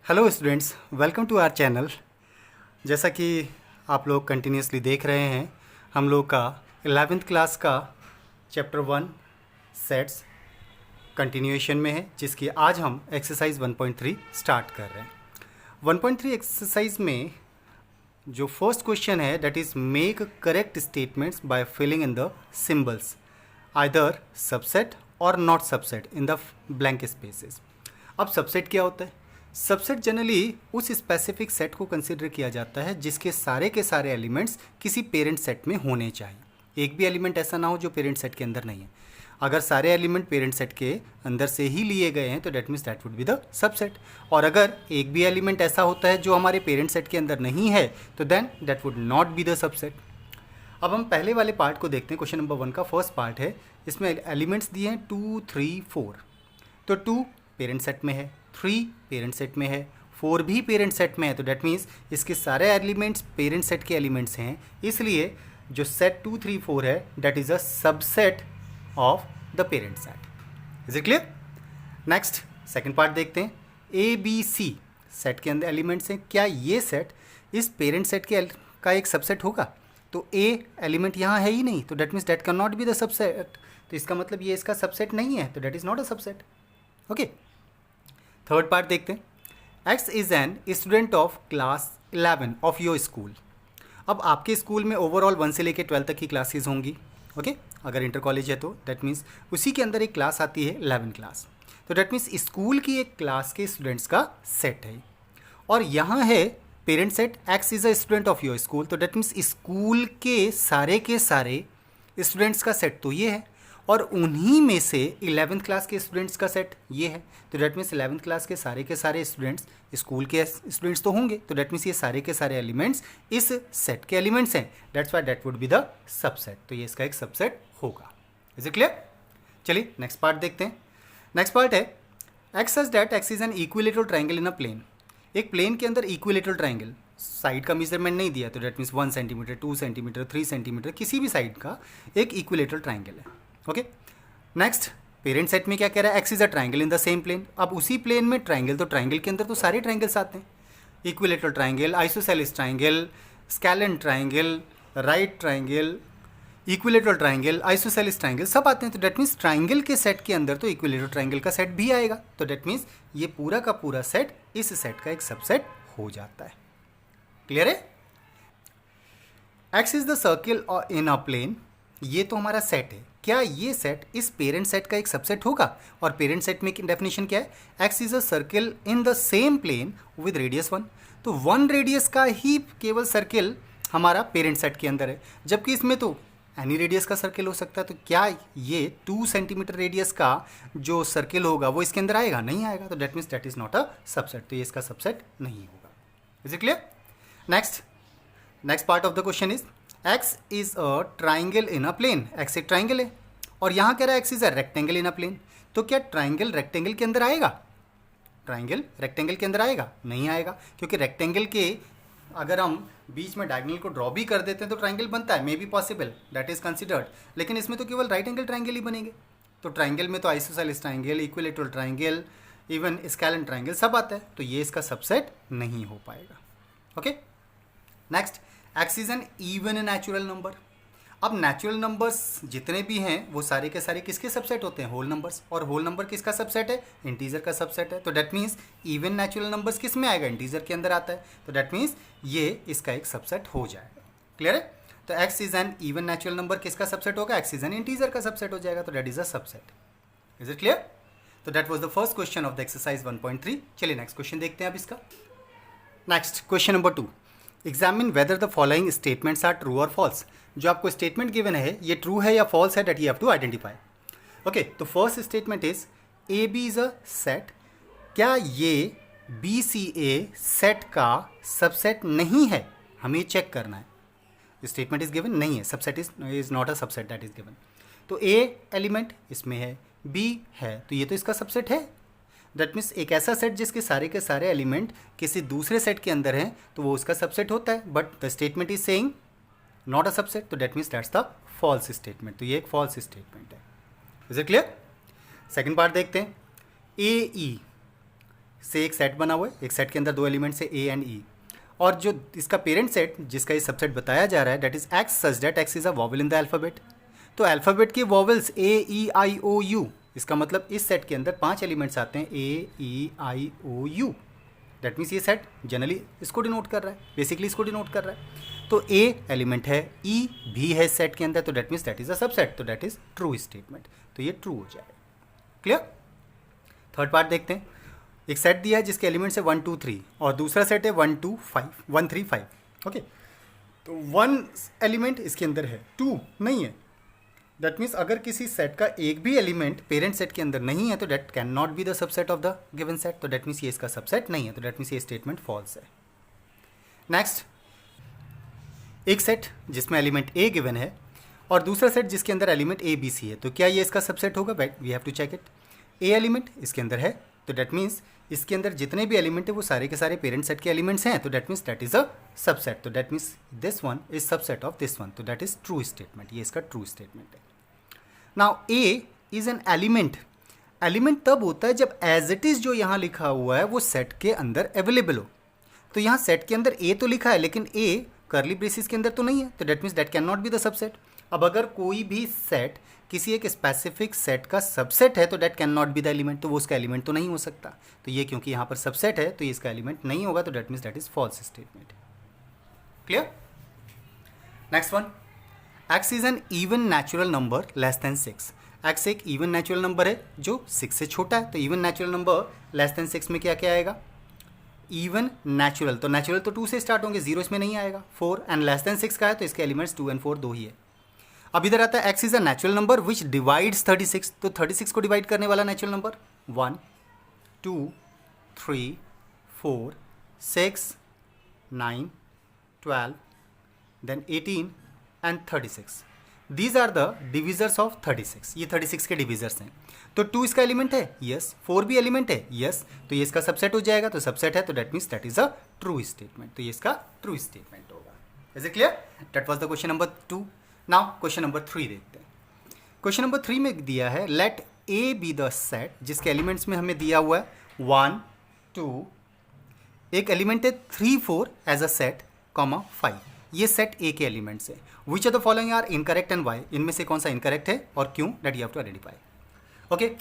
Hello students, welcome to our channel. जैसा कि आप लोग कंटिन्यूसली देख रहे हैं, हम लोग का 11th क्लास का चैप्टर 1 सेट्स कंटिन्यूएशन में है, जिसकी आज हम एक्सरसाइज 1.3 स्टार्ट कर रहे हैं। 1.3 एक्सरसाइज में जो फर्स्ट क्वेश्चन है that is make correct statements by filling in the symbols either subset और not subset in the blank spaces. अब सबसेट क्या होता है? सबसेट जनरली उस स्पेसिफिक सेट को कंसिडर किया जाता है जिसके सारे के सारे एलिमेंट्स किसी पेरेंट सेट में होने चाहिए। एक भी एलिमेंट ऐसा ना हो जो पेरेंट सेट के अंदर नहीं है। अगर सारे एलिमेंट पेरेंट सेट के अंदर से ही लिए गए हैं तो that means that would be the subset. और अगर एक भी एलिमेंट ऐसा होता है जो हमारे पेरेंट सेट के अंदर नहीं है तो then that would not be the subset. अब हम पहले वाले पार्ट को देखते हैं। क्वेश्चन नंबर 1 का फर्स्ट पार्ट है। इसमें एलिमेंट्स दिए हैं 2, 3, 4। तो 2 पेरेंट सेट में है, 3 पेरेंट सेट में है, 4 भी पेरेंट सेट में है। तो डेट मीन्स इसके सारे एलिमेंट्स पेरेंट सेट के एलिमेंट्स हैं, इसलिए जो सेट 2, 3, 4 है that is a subset of the parent set. Is it clear? Next second part देखते हैं। ए बी सी सेट के अंदर एलिमेंट्स हैं। क्या ये सेट इस पेरेंट सेट के का एक सबसेट होगा? तो ए एलिमेंट यहाँ है ही नहीं, तो that means date can not be the subset. तो इसका मतलब ये इसका सबसेट नहीं है, तो that is not a subset. Okay, third part देखते हैं। X is an student of class 11 of your school. अब आपके स्कूल में ओवरऑल 1 से लेकर 12 तक की क्लासेस होंगी। ओके, अगर इंटर कॉलेज है तो दैट मीन्स उसी के अंदर एक क्लास आती है 11 क्लास। तो दैट मीन्स स्कूल की एक क्लास के स्टूडेंट्स का सेट है। और यहाँ है parent set x is a student of your school. तो दैट मीन्स स्कूल के सारे स्टूडेंट्स का सेट तो ये है, और उन्हीं में से 11th क्लास के स्टूडेंट्स का सेट ये है। तो डेट मीन्स 11th क्लास के सारे स्टूडेंट्स स्कूल के स्टूडेंट्स तो होंगे। तो डेट मीन्स ये सारे के सारे एलिमेंट्स इस सेट के एलिमेंट्स हैं। That's why that would be the subset. तो ये इसका एक सबसेट होगा। Is it clear? चलिए नेक्स्ट पार्ट देखते हैं। नेक्स्ट पार्ट है x such that x is an equilateral triangle in a plane. एक प्लेन के अंदर इक्विलेटरल ट्राइंगल, साइड का मेजरमेंट नहीं दिया, तो that means 1 centimetre, 2 centimetre, 3 centimetre, किसी भी साइड का एक इक्विलेटरल ट्राइंगल है। ओके, नेक्स्ट पेरेंट सेट में क्या कह रहा है? X is a triangle in the same plane. अब उसी प्लेन में ट्राइंगल, तो ट्राइंगल के अंदर तो सारे ट्राइंगल्स आते हैं। Equilateral triangle, isosceles triangle, scalene triangle, right triangle, equilateral triangle, isosceles triangle सब आते हैं। तो डेट मीन्स ट्राइंगल के सेट के अंदर तो इक्विलेटरल ट्राइंगल का सेट भी आएगा। तो डेट मीन्स ये पूरा का पूरा सेट इस सेट का एक सबसेट हो जाता है। क्लियर है? X is the circle in a plane, ये तो हमारा सेट है। क्या ये सेट इस पेरेंट सेट का एक सबसेट होगा? और पेरेंट सेट में डेफिनेशन क्या है? X is a circle in the same plane with radius 1। तो 1 रेडियस का ही केवल सर्किल हमारा पेरेंट सेट के अंदर है, जबकि इसमें तो एनी रेडियस का सर्किल हो सकता है। तो क्या ये 2 सेंटीमीटर रेडियस का जो सर्किल होगा वो इसके अंदर आएगा? नहीं आएगा। तो that means that is not a subset. तो ये इसका सबसेट नहीं होगा। Is it clear? Next part of the question is x is a triangle in a plane. X एक ट्राइंगल है और यहाँ कह रहा है x is a rectangle in a plane. तो क्या ट्राइंगल रेक्टेंगल के अंदर आएगा? ट्राइंगल रेक्टेंगल के अंदर आएगा? नहीं आएगा, क्योंकि रेक्टेंगल के अगर हम बीच में डायगोनल को ड्रॉ भी कर देते हैं तो ट्राइंगल बनता है, may be possible, that is considered. लेकिन इसमें तो केवल राइट एंगल ट्राइंगल ही बनेंगे। तो ट्राइंगल में तो isosceles triangle, equilateral triangle, even scalene triangle सब आता है। तो ये इसका सबसेट नहीं हो पाएगा। Okay, next x is an even natural number. अब नेचुरल नंबर्स जितने भी हैं वो सारे के सारे किसके सबसेट होते हैं? Whole numbers. और होल नंबर किसका सबसेट है? इंटीजर का सबसेट है। तो that means even natural numbers किस में आएगा? इंटीजर के अंदर आता है। तो डेट मीन्स ये इसका एक सबसेट हो जाएगा। क्लियर है? तो x is an even natural number किसका सबसेट होगा? एक्स इज एन इंटीजर का सबसेट हो जाएगा। तो that is a subset. Is it clear? तो that was the first question of the exercise 1.3। चलिए नेक्स्ट क्वेश्चन देखते हैं अब इसका। Next question number 2, examine whether the following statements are true और फॉल्स। जो आपको स्टेटमेंट गिवन है ये ट्रू है या फॉल्स है, that you have to identify. Okay, तो first statement is a b is a set. क्या ये बी सी ए सेट का सबसेट नहीं है? हमें चेक करना है। स्टेटमेंट इज गिवन नहीं है, subset is not a subset that is given. तो ए एलिमेंट इसमें है, बी है, तो ये तो इसका सबसेट है। दैट मीन्स एक ऐसा सेट जिसके सारे के सारे एलिमेंट किसी दूसरे सेट के अंदर हैं तो वो उसका सबसेट होता है। But the statement is saying not a subset, तो that means that's the false statement. तो ये एक फॉल्स स्टेटमेंट है। Is it clear? Second part देखते हैं। ए ई से एक सेट बना हुआ है, एक सेट के अंदर दो एलिमेंट्स है ए एंड ई, और जो इसका पेरेंट सेट जिसका ये सबसेट बताया जा रहा है that is x such that x is a vowel in the alphabet. तो अल्फ़ाबेट के vowels a e i o u, इसका मतलब इस सेट के अंदर 5 एलिमेंट्स आते हैं ए e i o you. That means ये सेट जनरली इसको डिनोट कर रहा है, बेसिकली इसको डिनोट कर रहा है। तो ए एलिमेंट है, ई भी है सेट के अंदर, तो that means that is a subset, तो दैट इज ट्रू स्टेटमेंट, तो ये ट्रू हो जाएगा। क्लियर। थर्ड पार्ट देखते हैं। एक सेट दिया है जिसके एलिमेंट्स है 1 2 3 और दूसरा सेट है 1 2 5 1 3 5। ओके, तो 1 एलिमेंट इसके अंदर है, 2 नहीं है। दैट मीन्स अगर किसी सेट का एक भी एलिमेंट पेरेंट सेट के अंदर नहीं है तो that can not be the subset of the given set, तो दैट मीन्स ये इसका सबसेट नहीं है, तो दैट मीन्स ये स्टेटमेंट फॉल्स है। नेक्स्ट, एक सेट जिसमें एलिमेंट ए गिवन है और दूसरा सेट जिसके अंदर एलिमेंट ए बी सी है, तो क्या ये इसका सबसेट होगा? We have to check it. A element इसके अंदर है, तो दैट मीन्स इसके अंदर जितने भी एलिमेंट है वो सारे के सारे पेरेंट सेट के एलिमेंट्स हैं, तो that means that is a subset, तो that means this one is subset of this one, तो दैट इज ट्रू स्टेटमेंट, ये इसका ट्रू स्टेटमेंट है। Now a is an element. Element तब होता है जब एज इट इज जो यहाँ लिखा हुआ है वो सेट के अंदर अवेलेबल हो। तो यहाँ सेट के अंदर ए तो लिखा है लेकिन ए कर्ली ब्रेसिस के अंदर तो नहीं है, तो that means that can not be the subset. अब अगर कोई भी सेट किसी एक स्पेसिफिक सेट का सबसेट है तो that can not be the element, तो वो उसका एलिमेंट तो नहीं हो सकता। तो ये क्योंकि यहाँ पर सबसेट है तो ये इसका एलिमेंट नहीं होगा, तो that means that is false statement. Clear. Next one, x is an even natural number less than 6। X एक इवन नेचुरल नंबर है जो 6 से छोटा है, तो even natural number less than 6 में क्या क्या आएगा? इवन नेचुरल, तो नेचुरल तो 2 से स्टार्ट होंगे, 0 इसमें नहीं आएगा। 4 एंड लेस देन 6 का है तो इसके एलिमेंट्स 2 एंड 4 दो ही है। अब इधर आता है x is a natural number which divides 36, तो 36 को डिवाइड करने वाला natural number 1 2 3 4 6 9 12 then 18 and 36। These are the divisors of 36, ये 36 के डिविजर्स हैं। तो 2 इसका एलिमेंट है, यस। 4 भी एलिमेंट है, यस। तो ये इसका सबसेट हो जाएगा, तो सबसेट है तो that means that is a true statement, तो ये इसका ट्रू स्टेटमेंट होगा। Is it clear? That was the question number 2। Now question number 3 देखते हैं। क्वेश्चन नंबर 3 में दिया है let A be the set, जिसके एलिमेंट्स में हमें दिया हुआ है 1 2, एक एलिमेंट है 3 4 एज अ सेट, 5, ये सेट ए के एलिमेंट्स है। Which of the following are incorrect and why, इनमें से कौन सा इनकरेक्ट है और क्यों, that you have to identify. Okay,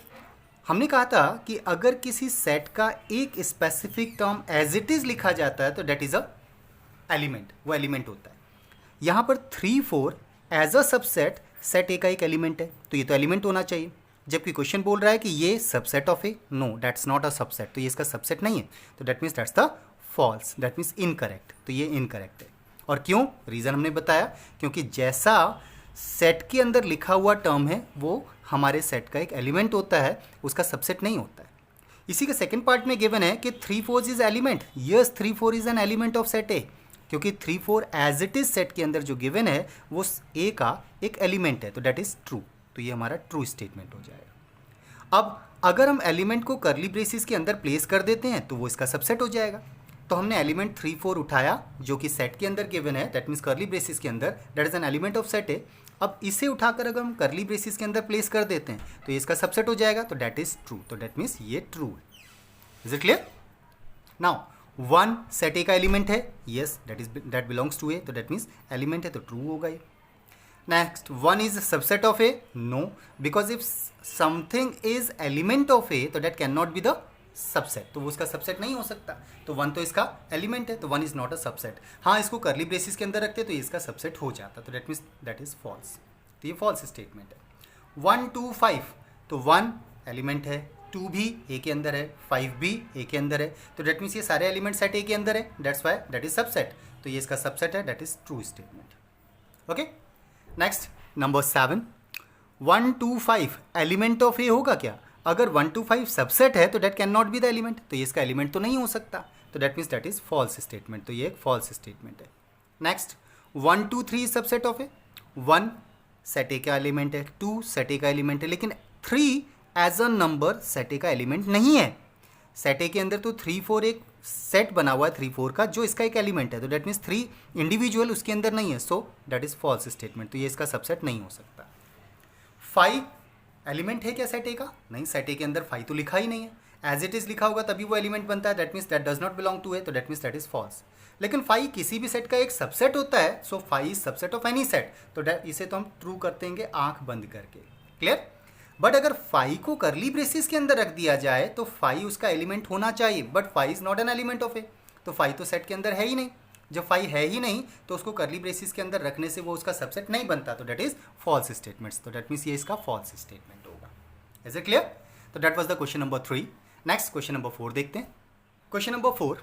हमने कहा था कि अगर किसी सेट का एक specific term as it is लिखा जाता है तो दैट इज अ एलिमेंट, वो एलिमेंट होता है। यहाँ पर 3 4 एज अ सबसेट सेट ए का एक एलिमेंट है, तो ये तो एलिमेंट होना चाहिए। जबकि क्वेश्चन बोल रहा है कि ये subset of A, no that's not a subset, तो ये इसका सबसेट नहीं है, तो that means that's the false, that means incorrect, तो ये इनकरेक्ट है। और क्यों? रीज़न हमने बताया, क्योंकि जैसा सेट के अंदर लिखा हुआ टर्म है वो हमारे सेट का एक एलिमेंट होता है, उसका सबसेट नहीं होता है। इसी के सेकंड पार्ट में गिवन है कि 3 4 is element, yes 3 4 is an element of set ए, क्योंकि 3 4 एज इट इज सेट के अंदर जो गिवन है वो ए का एक एलिमेंट है, तो दैट इज ट्रू, तो ये हमारा ट्रू स्टेटमेंट हो जाएगा। अब अगर हम एलिमेंट को कर्ली ब्रेसिस के अंदर प्लेस कर देते हैं तो वो इसका सबसेट हो जाएगा। तो हमने एलिमेंट 3 4 उठाया जो कि सेट के अंदर गिवन है, दैट मीन्स कर्ली ब्रेसिस के अंदर, that is an element of set ए। अब इसे उठाकर अगर हम कर्ली ब्रेसिस के अंदर प्लेस कर देते हैं तो ये इसका सबसेट हो जाएगा, तो दैट इज ट्रू, तो दैट मीन्स ये ट्रू है। Is it clear? Now 1 set ए का एलिमेंट है, yes that belongs to a, तो दैट मीन्स एलिमेंट है तो ट्रू होगा ये। Next 1 is subset of A, no, because if something is element of a तो that can not be the subset, तो वो उसका सबसेट नहीं हो सकता। तो 1 तो इसका एलिमेंट है, तो 1 इज नॉट अ सबसेट। हाँ, इसको कर्ली ब्रेसिस के अंदर रखते तो ये इसका सबसेट हो जाता, तो that means that is false, तो ये फॉल्स स्टेटमेंट है। 1 2 5, तो 1 एलिमेंट है, 2 भी ए के अंदर है, 5 भी ए के अंदर है, तो दैट मीन्स ये सारे एलिमेंट सेट ए के अंदर है, that's why that is subset, तो ये इसका सबसेट है, that is true statement. Okay, next number 7, 1 2 5 element of a होगा क्या? अगर 1 2 5 सबसेट है तो that can not be the element, तो ये इसका एलिमेंट तो नहीं हो सकता, तो that means that is false statement, तो ये एक फॉल्स स्टेटमेंट है। Next 1 2 3 subset of A, 1 set ए का एलिमेंट है, 2 सेट ए का एलिमेंट है, लेकिन 3 एज अ नंबर सेट ए का एलिमेंट नहीं है। सेट ए के अंदर तो 3 4 एक सेट बना हुआ है 3 4 का जो इसका एक एलिमेंट है, तो दैट मीन्स 3 इंडिविजुअल उसके अंदर नहीं है, so that is false statement, तो ये इसका सबसेट नहीं हो सकता। 5 एलिमेंट है क्या सेट ए का? नहीं, सेट ए के अंदर 5 तो लिखा ही नहीं है। एज इट इज़ लिखा होगा तभी वो एलिमेंट बनता है, that means that does not belong to a, तो that means that is false. लेकिन फाइव किसी भी सेट का एक सबसेट होता है, so five is subset of any set, तो इसे तो हम ट्रू कर देंगे आंख बंद करके। क्लियर? बट अगर फाइव को करली ब्रेसिस के अंदर रख दिया जाए तो फाइव उसका एलिमेंट होना चाहिए, but five is not an element of a, तो फाइव तो सेट के अंदर है ही नहीं। जब फाइव है ही नहीं तो उसको करली ब्रेसिस के अंदर रखने से वो उसका सबसेट नहीं बनता, तो दैट इज फॉल्स स्टेटमेंट्स, तो दैट मीन्स ये इसका फॉल्स स्टेटमेंट होगा। Is it clear? तो that was the question number 3। नेक्स्ट क्वेश्चन नंबर 4 देखते हैं। Question number 4,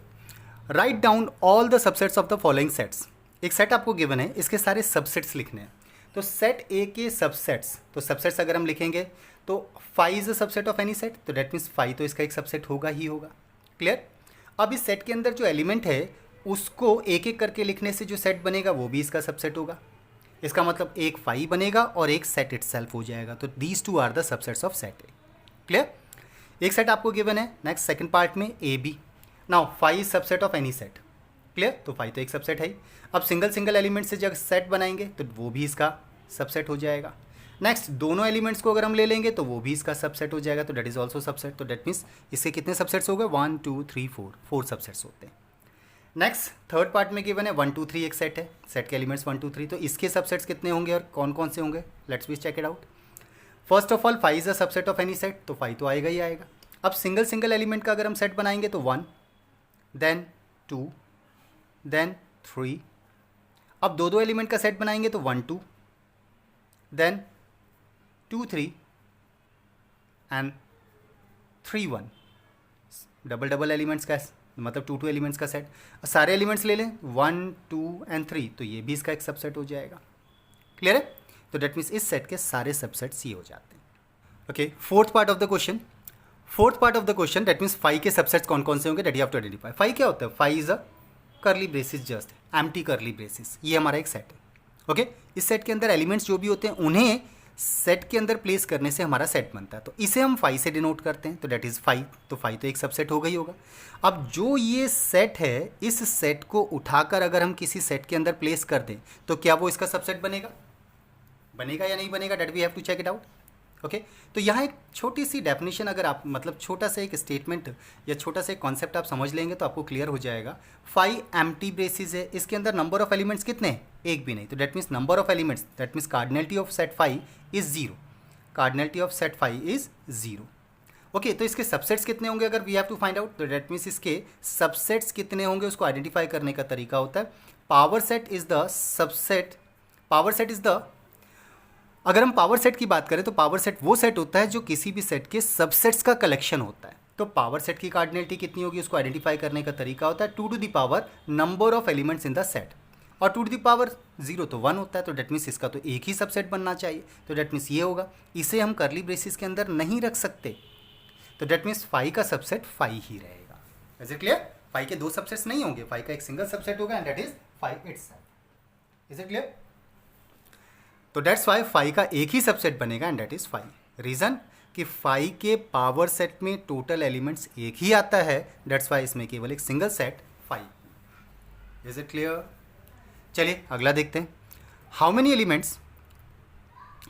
write down all the subsets of the following sets. एक सेट आपको गिवन है, इसके सारे सबसेट्स लिखने हैं। तो सेट ए के सबसेट्स, तो सबसेट्स अगर हम लिखेंगे तो five is a subset of any set, तो दैट मीन्स फाइव तो इसका एक सबसेट होगा ही होगा। क्लियर? अब इस सेट के अंदर जो एलिमेंट है उसको एक एक करके लिखने से जो सेट बनेगा वो भी इसका सबसेट होगा। इसका मतलब एक फाइव बनेगा और एक सेट इटसेल्फ हो जाएगा, तो these two are the subsets of set A. Clear? एक सेट आपको गिवन है। नेक्स्ट सेकंड पार्ट में A B. Now phi is subset of any set. Clear? तो फाइव तो एक सबसेट है ही। अब सिंगल सिंगल एलिमेंट से जब सेट बनाएंगे तो वो भी इसका सबसेट हो जाएगा। नेक्स्ट दोनों एलिमेंट्स को अगर हम ले लेंगे तो वो भी इसका सबसेट हो जाएगा, तो दैट इज ऑल्सो सबसेट, तो दैट मीन्स इसके कितने सबसेट्स हो गए? 1 2 3 4, 4 सबसेट्स होते हैं। नेक्स्ट थर्ड पार्ट में गिवन है 1 2 3 एक सेट है, सेट के एलिमेंट्स 1 2 3, तो इसके सबसेट्स कितने होंगे और कौन कौन से होंगे? Let's be check it out. First of all phi is a subset of any set, तो फाइव तो आएगा ही आएगा। अब सिंगल सिंगल एलिमेंट का अगर हम सेट बनाएंगे तो 1 देन 2 देन 3। अब दो एलिमेंट का सेट बनाएंगे तो 1 2 then 2 3 and 3 1। Double double elements का मतलब 2 2 एलिमेंट्स का सेट। सारे एलिमेंट्स ले लें 1 2 एंड 3, तो ये भी इसका एक सबसेट हो जाएगा। क्लियर है? तो दैट मीन्स इस सेट के सारे सबसेट्स ये हो जाते हैं। Okay, fourth part of the question. Fourth part of the question that means phi के सबसेट्स कौन कौन से होंगे, that you have to identify. Phi क्या होता है? Phi is a curly braces, just empty curly braces, ये हमारा एक सेट है। ओके, इस सेट के अंदर एलिमेंट्स जो भी होते हैं उन्हें सेट के अंदर प्लेस करने से हमारा सेट बनता है, तो इसे हम फाइव से डिनोट करते हैं, तो दैट इज़ फाइव, तो फाइव तो एक सबसेट होगा ही होगा। अब जो ये सेट है, इस सेट को उठाकर अगर हम किसी सेट के अंदर प्लेस कर दें तो क्या वो इसका सबसेट बनेगा? बनेगा या नहीं बनेगा? That we have to check it out. Okay, तो यहाँ एक छोटी सी डेफिनेशन अगर आप मतलब छोटा सा एक स्टेटमेंट या छोटा सा एक कॉन्सेप्ट आप समझ लेंगे तो आपको क्लियर हो जाएगा। फाइव एम्प्टी ब्रेसिस है, इसके अंदर नंबर ऑफ एलिमेंट्स कितने हैं? एक भी नहीं, तो that means number of elements, that means cardinality of set phi is 0। Cardinality of set phi is 0। Okay, तो इसके सबसेट्स कितने होंगे अगर we have to find out, तो दैट मीन्स इसके सबसेट्स कितने होंगे उसको आइडेंटिफाई करने का तरीका होता है power set is the subset. Power set is the, अगर हम पावर सेट की बात करें तो पावर सेट वो सेट होता है जो किसी भी सेट के सबसेट्स का कलेक्शन होता है। तो पावर सेट की कार्डिनलिटी कितनी होगी उसको आइडेंटिफाई करने का तरीका होता है 2 to the power number of elements in the set, और 2 टू द पावर 0 तो 1 होता है, तो डेट मीन्स इसका तो एक ही सबसेट बनना चाहिए, तो डेट मीन्स ये होगा। इसे हम करली ब्रेसिस के अंदर नहीं रख सकते, तो डेट मीन्स फाइव का सबसेट फाइव ही रहेगा। Is it clear? फाइव के दो सबसेट्स नहीं होंगे, फाइव का एक सिंगल सबसेट होगा and that is five itself. Is it clear? तो दैट्स वाई फाइव का एक ही सबसेट बनेगा and that is five. Reason कि फाइव के पावर सेट में टोटल एलिमेंट्स एक ही आता है, दैट्स वाई इसमें केवल एक single set phi. Is it clear? चलिए अगला देखते हैं। How many elements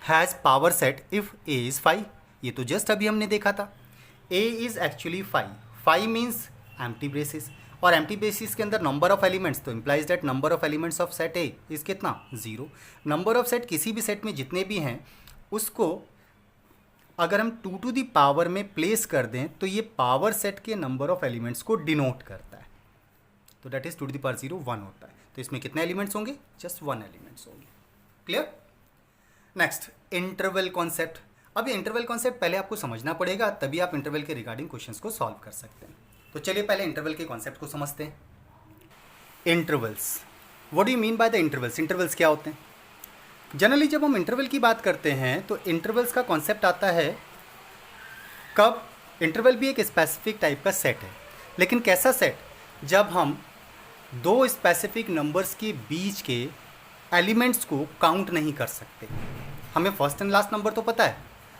has power set if A is five? ये तो जस्ट अभी हमने देखा था। A is actually five, five means empty braces, और एम्प्टी ब्रेसिस के अंदर नंबर ऑफ एलिमेंट्स, तो implies that number of elements of set A is कितना? 0। नंबर ऑफ सेट किसी भी सेट में जितने भी हैं उसको अगर हम 2 टू द पावर में प्लेस कर दें तो ये पावर सेट के नंबर ऑफ एलिमेंट्स को डिनोट करता है, तो that is 2 to the power 0 1 होता है। तो इसमें कितने एलिमेंट्स होंगे? जस्ट 1 एलिमेंट्स होंगे। क्लियर? Next interval concept. अब ये इंटरवल कॉन्सेप्ट पहले आपको समझना पड़ेगा, तभी आप इंटरवल के रिगार्डिंग क्वेश्चंस को सॉल्व कर सकते हैं। तो चलिए पहले इंटरवल के कॉन्सेप्ट को समझते हैं। Intervals, what do you mean by the intervals? Intervals क्या होते हैं? जनरली जब हम इंटरवल की बात करते हैं तो इंटरवल्स का कॉन्सेप्ट आता है कब? इंटरवल भी एक स्पेसिफिक टाइप का सेट है, लेकिन कैसा सेट? जब हम दो स्पेसिफिक नंबर्स के बीच के एलिमेंट्स को काउंट नहीं कर सकते। हमें फर्स्ट एंड लास्ट नंबर तो पता है,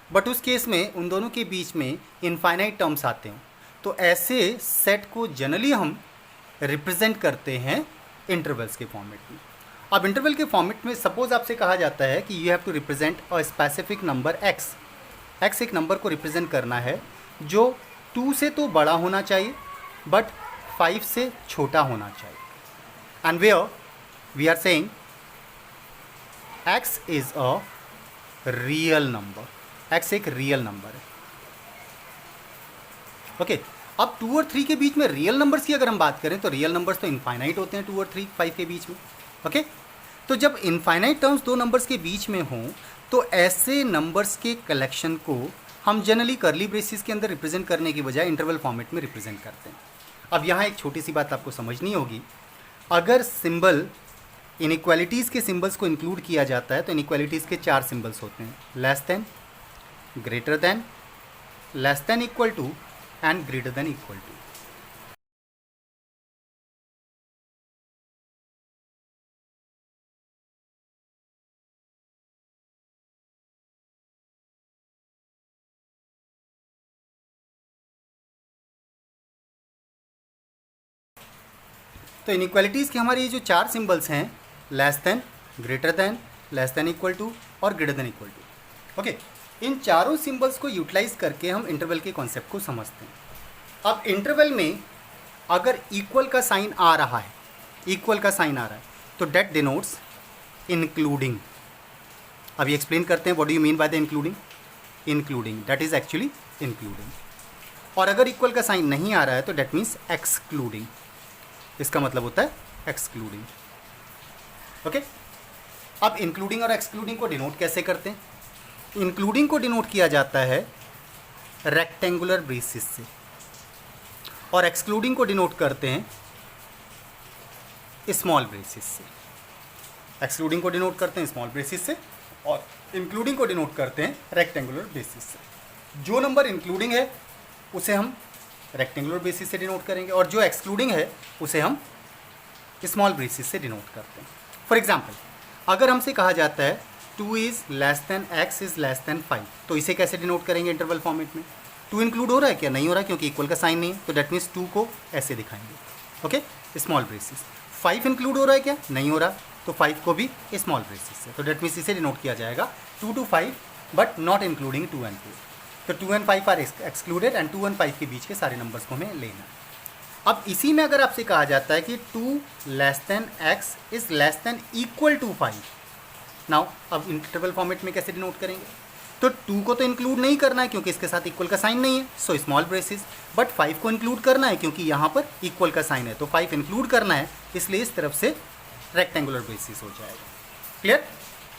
बट उस केस में उन दोनों के बीच में इनफाइनाइट टर्म्स आते हैं, तो ऐसे सेट को जनरली हम रिप्रेजेंट करते हैं इंटरवल्स के फॉर्मेट में। अब इंटरवल के फॉर्मेट में सपोज आपसे कहा जाता है कि you have to represent a specific number x. X एक नंबर को रिप्रेजेंट करना है जो 2 से तो बड़ा होना चाहिए बट 5 से छोटा होना चाहिए. And where we are saying x is a real number. x एक रियल नंबर है. ओके अब 2 और 3 के बीच में रियल नंबर्स की अगर हम बात करें तो रियल नंबर्स तो इनफाइनाइट होते हैं 2 और 3 5 के बीच में. ओके तो जब इनफाइनाइट टर्म्स दो नंबर्स के बीच में हों तो ऐसे नंबर्स के कलेक्शन को हम जनरली कर्ली ब्रेसिस के अंदर रिप्रेजेंट करने की बजाय इंटरवल फॉर्मेट में रिप्रेजेंट करते हैं. अब यहाँ एक छोटी सी बात आपको समझनी होगी. अगर सिंबल इनइक्वालिटीज़ के सिंबल्स को इंक्लूड किया जाता है तो इनइक्वालिटीज़ के 4 सिंबल्स होते हैं. Less than, greater than, less than equal to and greater than equal to. तो इनइक्वालिटीज़ के हमारे ये जो 4 सिंबल्स हैं, less than, greater than, less than equal to और greater than equal to. Okay इन चारों सिंबल्स को यूटिलाइज करके हम इंटरवल के कॉन्सेप्ट को समझते हैं. अब इंटरवल में अगर इक्वल का साइन आ रहा है, इक्वल का साइन आ रहा है तो डेट डिनोट्स इंक्लूडिंग. अभी एक्सप्लेन करते हैं what do you mean by the including. Including that is actually including. और अगर इक्वल का साइन नहीं आ रहा है तो डेट मीन्स एक्सक्लूडिंग. इसका मतलब होता है एक्सक्लूडिंग. ओके अब इंक्लूडिंग और एक्सक्लूडिंग को डिनोट कैसे करते हैं. इंक्लूडिंग को डिनोट किया जाता है रेक्टेंगुलर ब्रेसिस से और एक्सक्लूडिंग को डिनोट करते हैं स्मॉल ब्रेसिस से. एक्सक्लूडिंग को डिनोट करते हैं स्मॉल ब्रेसिस से और इंक्लूडिंग को डिनोट करते हैं रेक्टेंगुलर ब्रेसिस से. जो नंबर इंक्लूडिंग है उसे हम रेक्टेंगुलर बेसिस से डिनोट करेंगे और जो एक्सक्लूडिंग है उसे हम स्मॉल ब्रेसिस से डिनोट करते हैं. फॉर एग्जांपल अगर हमसे कहा जाता है 2 is less than x is less than 5 तो इसे कैसे डिनोट करेंगे इंटरवल फॉर्मेट में. 2 इंक्लूड हो रहा है क्या, नहीं हो रहा है क्योंकि इक्वल का साइन नहीं है तो डेट मीन्स 2 को ऐसे दिखाएंगे. Okay small braces. 5 इंक्लूड हो रहा है क्या, नहीं हो रहा तो 5 को भी स्मॉल ब्रेसिस से तो डेट मीन्स इसे डिनोट किया जाएगा 2 to 5 but not including 2 and 4. तो 2 and 5 are excluded and 2 and 5 के बीच के सारे नंबर्स को हमें लेना है. अब इसी में अगर आपसे कहा जाता है कि 2 less than x is less than equal to 5. Now अब इंटरवल फॉर्मेट में कैसे डिनोट करेंगे. तो 2 को तो इंक्लूड नहीं करना है क्योंकि इसके साथ इक्वल का साइन नहीं है सो स्मॉल ब्रेसिस. बट 5 को इंक्लूड करना है क्योंकि यहाँ पर इक्वल का साइन है तो 5 इंक्लूड करना है इसलिए इस तरफ से रेक्टेंगुलर ब्रेसिस हो जाएगा. क्लियर.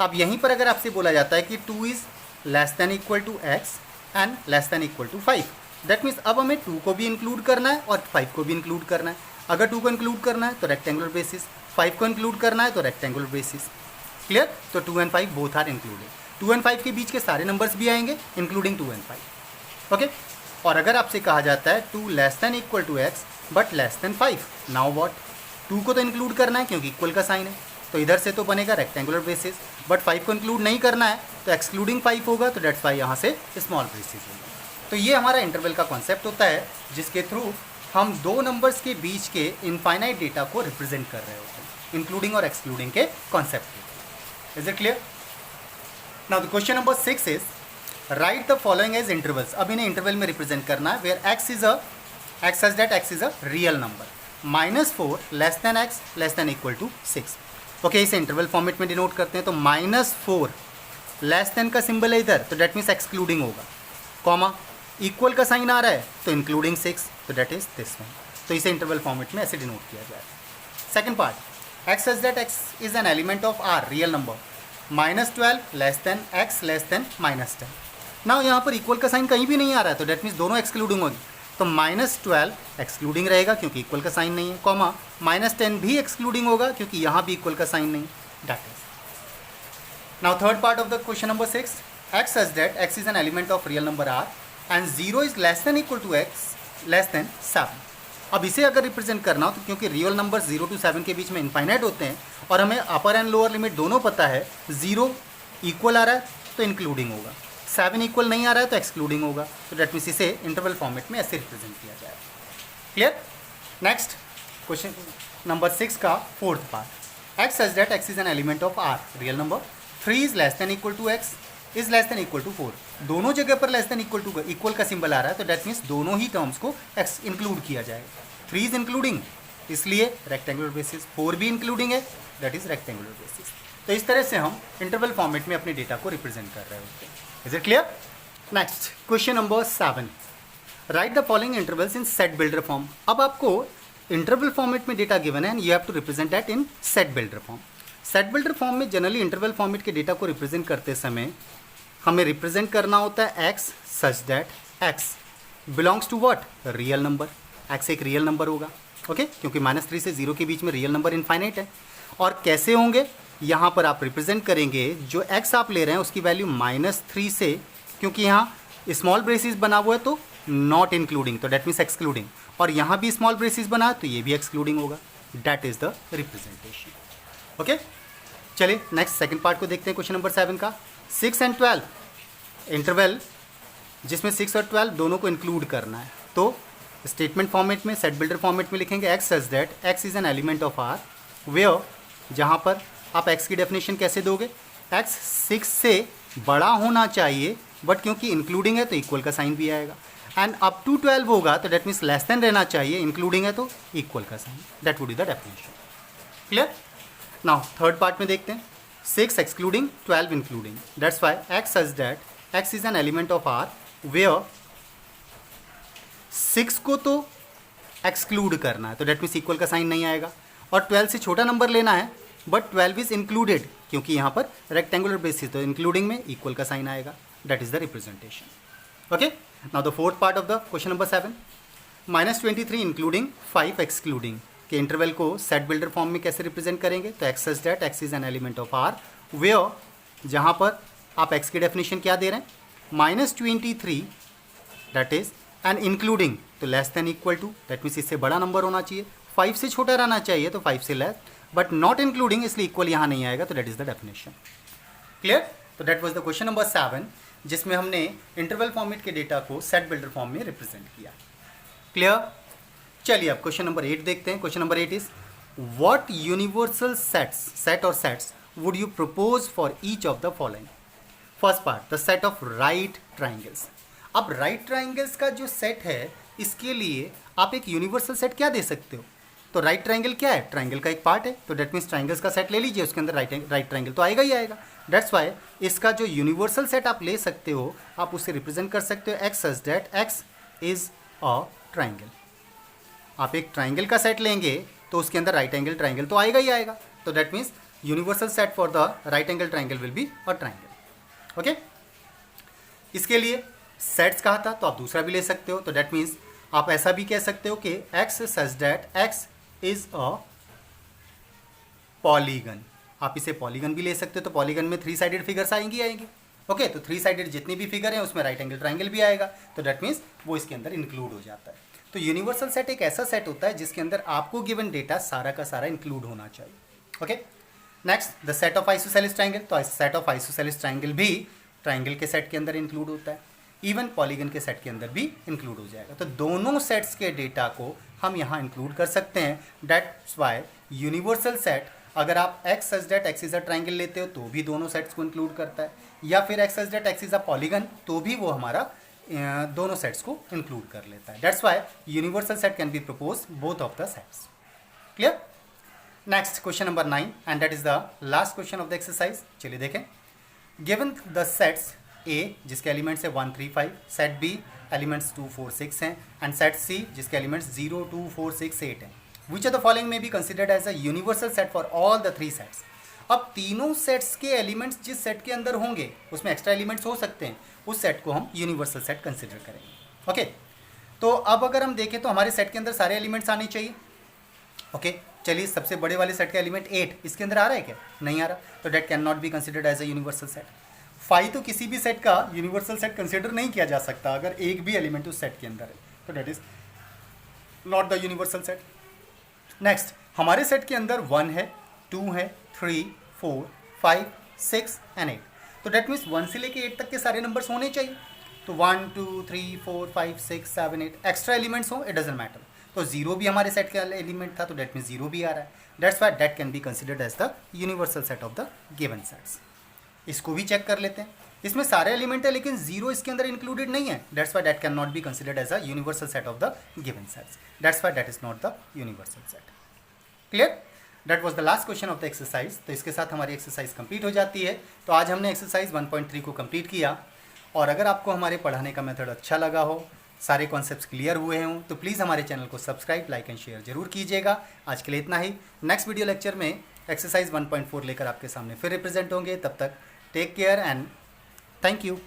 अब यहीं पर अगर आपसे बोला जाता है कि 2 is less than equal to x and less than equal to 5 that means अब हमें 2 को भी इंक्लूड करना है और 5 को भी इंक्लूड करना है. अगर 2 को इंक्लूड करना है तो रेक्टेंगुलर बेसिस, 5 को इंक्लूड करना है तो रेक्टेंगुलर बेसिस. क्लियर. तो 2 and 5 both are included. 2 and 5 के बीच के सारे नंबर्स भी आएंगे इंक्लूडिंग 2 and 5. ओके और अगर आपसे कहा जाता है 2 less than equal to x but less than 5 now what. 2 को तो इंक्लूड करना है क्योंकि इक्वल का साइन है तो इधर से तो बनेगा रेक्टेंगुलर बेसिस बट 5 को इंक्लूड नहीं करना है तो एक्सक्लूडिंग 5 होगा तो डेट्स वाई यहाँ से स्मॉल ब्रेसिस होगा. तो ये हमारा इंटरवल का कॉन्सेप्ट होता है जिसके थ्रू हम दो नंबर्स के बीच के इनफाइनाइट डेटा को रिप्रेजेंट कर रहे होते हैं इंक्लूडिंग और एक्सक्लूडिंग के concept. Is it clear. Now the question number 6 is right the following as intervals. अब इन्हें इंटरवल में रिप्रेजेंट करना है where x such that x is a real number. -4 less than x less than equal to 6. Okay इसे interval format में denote करते हैं तो -4 लेस देन का सिंबल है इधर तो डेट मीन्स एक्सक्लूडिंग होगा, कॉमा इक्वल का साइन आ रहा है तो इंक्लूडिंग 6 तो डेट इज दिस वन. तो इसे इंटरवल फॉर्मेट में ऐसे डिनोट किया जाए. Second part x such that x is an element of r real number. -12 less than x less then -10. Now यहाँ पर इक्वल का साइन कहीं भी नहीं आ रहा है तो डेट मीन्स दोनों एक्सक्लूडिंग होगी तो -12 एक्सक्लूडिंग रहेगा क्योंकि इक्वल का साइन नहीं है, कॉमा -10 भी एक्सक्लूडिंग होगा क्योंकि यहाँ भी इक्वल का साइन नहीं. That is. Now third part of the question number 6 x such that x is an element of real number r and 0 is less than equal to x less than 7. अब इसे अगर represent करना हो तो क्योंकि real number 0 to 7 के बीच में infinite होते हैं और हमें अपर एंड लोअर लिमिट दोनों पता है. 0 इक्वल आ रहा है तो इंक्लूडिंग होगा, 7 इक्वल नहीं आ रहा है तो एक्सक्लूडिंग होगा तो डेट मीन्स इसे इंटरवल फॉर्मेट में ऐसे रिप्रेजेंट किया जाएगा. क्लियर. नेक्स्ट क्वेश्चन नंबर 6 का fourth part. x such that x is an element of r real number. 3 is less than equal to x is less than equal to 4, दोनों जगह पर less than equal to equal का symbol आ रहा है, तो that means दोनों ही terms को इंक्लूड किया जाएगा। 3 इज इंक्लूडिंग, इसलिए रेक्टेंगुलर बेसिस, 4 भी इंक्लूडिंग है, दैट इज रेक्टेंगुलर बेसिस। तो इस तरह से हम इंटरवल फॉर्मेट में अपने डेटा को रिप्रेजेंट कर रहे होते हैं। Is it clear? Next question number 7, right the following intervals in set builder form. अब आपको इंटरवल फॉर्मेट में डेटा गिवन है and you have to represent that in set builder form. Set builder form में generally interval format के data को represent करते समय हमें रिप्रेजेंट करना होता है x such that x belongs to what, real number. x एक रियल नंबर होगा, ओके क्योंकि -3 से 0 के बीच में रियल नंबर इनफाइनाइट है। और कैसे होंगे, यहाँ पर आप रिप्रेजेंट करेंगे जो x आप ले रहे हैं उसकी वैल्यू -3 से, क्योंकि यहाँ स्मॉल ब्रेसिस बना हुआ है तो नॉट इंक्लूडिंग, तो डेट मीन्स एक्सक्लूडिंग, और यहाँ भी स्मॉल ब्रेसिस बना है तो ये भी एक्सक्लूडिंग होगा। That is the representation. Okay चलिए नेक्स्ट सेकंड पार्ट को देखते हैं क्वेश्चन नंबर 7 का। 6 and 12 इंटरवल जिसमें 6 और 12 दोनों को इंक्लूड करना है, तो स्टेटमेंट फॉर्मेट में, सेट बिल्डर फॉर्मेट में लिखेंगे x such that x is an element of R where, जहाँ पर आप x की डेफिनेशन कैसे दोगे, x 6 से बड़ा होना चाहिए, बट क्योंकि इंक्लूडिंग है तो इक्वल का साइन भी आएगा, एंड अप टू 12 होगा तो डेट मीन्स लेस देन रहना चाहिए, इंक्लूडिंग है तो इक्वल का sign, that would be the definition. Clear? Now third part में देखते हैं। 6 excluding 12 including, that's why x such that x is an element of R where 6 को तो एक्सक्लूड करना है तो डेट मीन्स इक्वल का साइन नहीं आएगा, और 12 से छोटा नंबर लेना है बट 12 इज इंक्लूडेड, क्योंकि यहाँ पर रेक्टेंगुलर बेसिस तो इंक्लूडिंग में इक्वल का साइन आएगा, that is the representation. Okay now the fourth part of the question number 7, -23 including 5 excluding के इंटरवल को सेट बिल्डर फॉर्म में कैसे रिप्रेजेंट करेंगे, तो x such that x is an element of R where, जहाँ पर आप x की डेफिनेशन क्या दे रहे हैं, -23 दैट इज एंड इंक्लूडिंग तो less than equal to, that means इससे बड़ा नंबर होना चाहिए, 5 से छोटा रहना चाहिए तो 5 से लेस, बट नॉट इंक्लूडिंग इसलिए इक्वल यहाँ नहीं आएगा, तो that is the definition. Clear? तो that was the question number 7 जिसमें हमने इंटरवल फॉर्मेट के डेटा को सेट बिल्डर फॉर्म में रिप्रेजेंट किया। क्लियर? चलिए अब क्वेश्चन नंबर 8 देखते हैं। Question number 8 is what universal sets, set और sets would you propose for each of the following. First part, the set of right triangles. अब right triangles का जो सेट है इसके लिए आप एक यूनिवर्सल सेट क्या दे सकते हो, तो राइट ट्राइंगल क्या है, ट्राइंगल का एक पार्ट है, तो डेट मीन्स ट्राइंगल्स का सेट ले लीजिए, उसके अंदर राइट ट्राइंगल तो आएगा ही आएगा। दैट्स वाई इसका जो यूनिवर्सल सेट आप ले सकते हो आप उसे रिप्रेजेंट कर सकते हो x such that x is a triangle. आप एक ट्राइंगल का सेट लेंगे तो उसके अंदर राइट एंगल ट्राइंगल तो आएगा ही आएगा, तो that means universal set for the right angle triangle will be a triangle. Okay इसके लिए सेट्स कहा था तो आप दूसरा भी ले सकते हो, तो दैट मीन्स आप ऐसा भी कह सकते हो कि x such that x is a polygon. आप इसे पॉलीगन भी ले सकते हो, तो पॉलीगन में 3 साइडेड फिगर्स आएंगी ओके, तो 3 साइडेड जितने भी फिगर हैं उसमें राइट एंगल ट्राइंगल भी आएगा, तो दैट मीन्स वो इसके अंदर इंक्लूड हो जाता है। तो यूनिवर्सल सेट एक ऐसा सेट होता है जिसके अंदर आपको गिवन डेटा सारा का सारा इंक्लूड होना चाहिए। Okay next, the set of isosceles triangle, तो सेट ऑफ आइसोसेलेस ट्राइंगल भी ट्राइंगल के सेट के अंदर इंक्लूड होता है, इवन पॉलीगन के सेट के अंदर भी इंक्लूड हो जाएगा, तो दोनों सेट्स के डेटा को हम यहाँ इंक्लूड कर सकते हैं। दैट्स वाई यूनिवर्सल सेट अगर आप x such that x is a triangle लेते हो तो भी दोनों सेट्स को इंक्लूड करता है, या फिर x such that x is a polygon तो भी वो हमारा दोनों सेट्स को इंक्लूड कर लेता है। That's Y universal set can be propose both of the sets. Clear? Next question number 9 and that is the last question of the exercise. चलिए देखें, गिवन द सेट्स A जिसके एलिमेंट्स है 1 3 5, set B elements 2 4 6 हैं, and set C जिसके elements 0 2 4 6 8 हैं। Which of the following may be considered as a universal set for all the 3 sets. अब तीनों sets के एलिमेंट्स जिस सेट के अंदर होंगे उसमें एक्स्ट्रा एलिमेंट्स हो सकते हैं, उस सेट को हम यूनिवर्सल सेट कंसिडर करेंगे। ओके तो अब अगर हम देखें तो हमारे सेट के अंदर सारे एलिमेंट्स आने चाहिए। ओके चलिए सबसे बड़े वाले सेट का एलिमेंट 8 इसके अंदर आ रहा है क्या, नहीं आ रहा, तो that can not be considered as a universal set. 5 तो किसी भी सेट का यूनिवर्सल सेट कंसिडर नहीं किया जा सकता अगर एक भी एलिमेंट उस सेट के अंदर है, तो that is not the universal set. Next, हमारे सेट के अंदर 1 है 2 है 3 4 5 6 एंड 8, तो डेट मीन्स 1 से लेके 8 तक के सारे नंबर्स होने चाहिए, तो 1 2 3 4 5 6 7 8 एक्स्ट्रा एलिमेंट्स हो, इट डजंट मैटर, तो 0 भी हमारे सेट का एलिमेंट था तो डेट मीन्स 0 भी आ रहा है। That's why that can be considered as the universal set of the given sets. इसको भी चेक कर लेते हैं। इसमें सारे एलिमेंट है लेकिन जीरो इसके अंदर इंक्लूडेड नहीं है, that's why that can not be considered as a universal set of the given sets, that's why that is not the universal set. Clear? That was the last question of the exercise. तो इसके साथ हमारी exercise complete हो जाती है। तो आज हमने एक्सरसाइज 1.3 को कंप्लीट किया, और अगर आपको हमारे पढ़ाने का मेथड अच्छा लगा हो, सारे कॉन्सेप्ट्स क्लियर हुए हों, तो प्लीज़ हमारे चैनल को सब्सक्राइब, लाइक एंड शेयर जरूर कीजिएगा। आज के लिए इतना ही। नेक्स्ट वीडियो लेक्चर में एक्सरसाइज 1.4 लेकर आपके सामने फिर रिप्रेजेंट होंगे। तब तक take care and thank you.